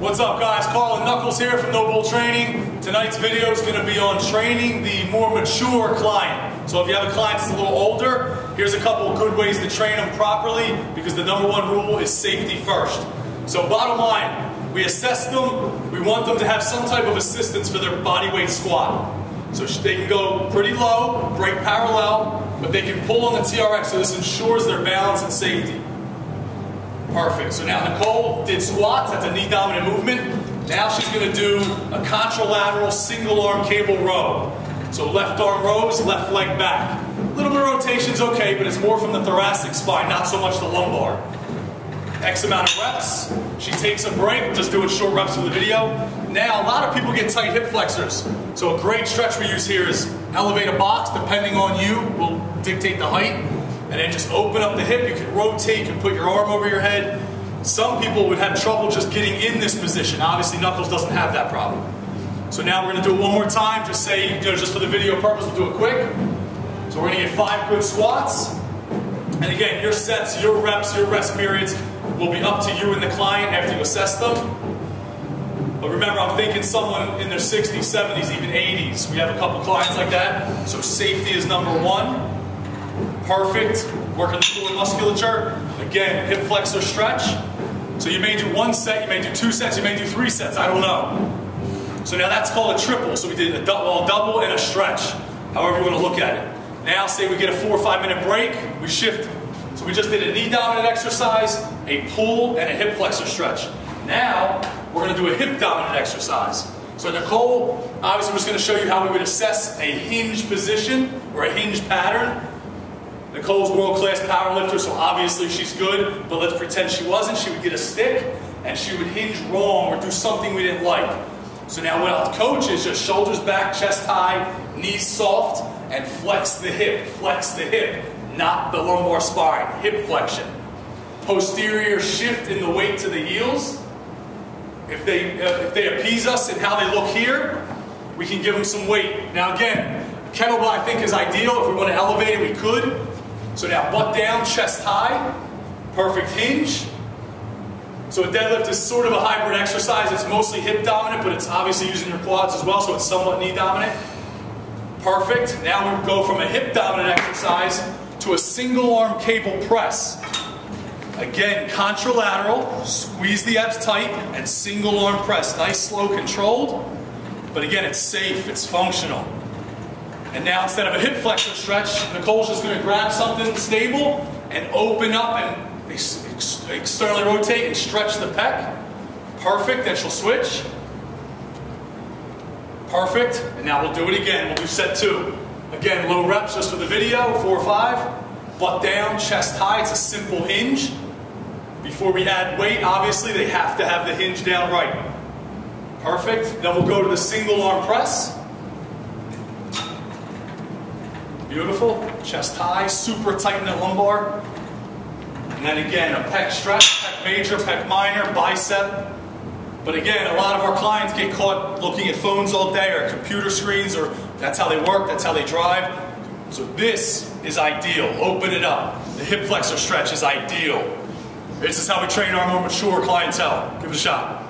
What's up guys, Carl and Knuckles here from No Bull Training. Tonight's video is going to be on training the more mature client. So if you have a client that's a little older, here's a couple of good ways to train them properly, because the number one rule is safety first. So bottom line, we assess them, we want them to have some type of assistance for their body weight squat. So they can go pretty low, break parallel, but they can pull on the TRX, so this ensures their balance and safety. Perfect. So now Nicole did squats, that's a knee dominant movement. Now she's going to do a contralateral single arm cable row. So left arm rows, left leg back. A little bit of rotation's okay, but it's more from the thoracic spine, not so much the lumbar. X amount of reps. She takes a break, just doing short reps for the video. Now a lot of people get tight hip flexors. So a great stretch we use here is elevate a box, depending on you, will dictate the height. And then just open up the hip. You can rotate, you can put your arm over your head. Some people would have trouble just getting in this position. Obviously Knuckles doesn't have that problem. So now we're going to do it one more time. Just say, just for the video purpose, we'll do it quick. So we're going to get 5 good squats. And again, your sets, your reps, your rest periods will be up to you and the client after you assess them. But remember, I'm thinking someone in their 60s, 70s, even 80s. We have a couple clients like that. So safety is number one. Perfect. Working the core musculature. Again, hip flexor stretch. So you may do 1 set, you may do 2 sets, you may do 3 sets. I don't know. So now that's called a triple. So we did a double and a stretch. However you want to look at it. Now say we get a 4 or 5 minute break, we shift. So we just did a knee dominant exercise, a pull, and a hip flexor stretch. Now we're going to do a hip dominant exercise. So Nicole obviously was going to show you how we would assess a hinge position or a hinge pattern. Nicole's world-class powerlifter, so obviously she's good, but let's pretend she wasn't. She would get a stick and she would hinge wrong or do something we didn't like. So now what I'll coach is just shoulders back, chest high, knees soft, and flex the hip, not the lumbar spine, hip flexion. Posterior shift in the weight to the heels. If they appease us in how they look here, we can give them some weight. Now again, kettlebell I think is ideal. If we want to elevate it, we could. So now butt down, chest high, perfect hinge. So a deadlift is sort of a hybrid exercise. It's mostly hip dominant, but it's obviously using your quads as well, so it's somewhat knee dominant. Perfect. Now we go from a hip dominant exercise to a single arm cable press. Again, contralateral, squeeze the abs tight, and single arm press. Nice, slow, controlled, but again, it's safe, it's functional. And now instead of a hip flexor stretch, Nicole's just going to grab something stable and open up and externally rotate and stretch the pec. Perfect, then she'll switch. Perfect, and now we'll do it again. We'll do set 2. Again, low reps just for the video, 4 or 5. Butt down, chest high, it's a simple hinge. Before we add weight, obviously they have to have the hinge down right. Perfect, then we'll go to the single arm press. Beautiful. Chest high, super tighten that lumbar. And then again, a pec stretch, pec major, pec minor, bicep. But again, a lot of our clients get caught looking at phones all day or computer screens, or that's how they work, that's how they drive. So this is ideal. Open it up. The hip flexor stretch is ideal. This is how we train our more mature clientele. Give it a shot.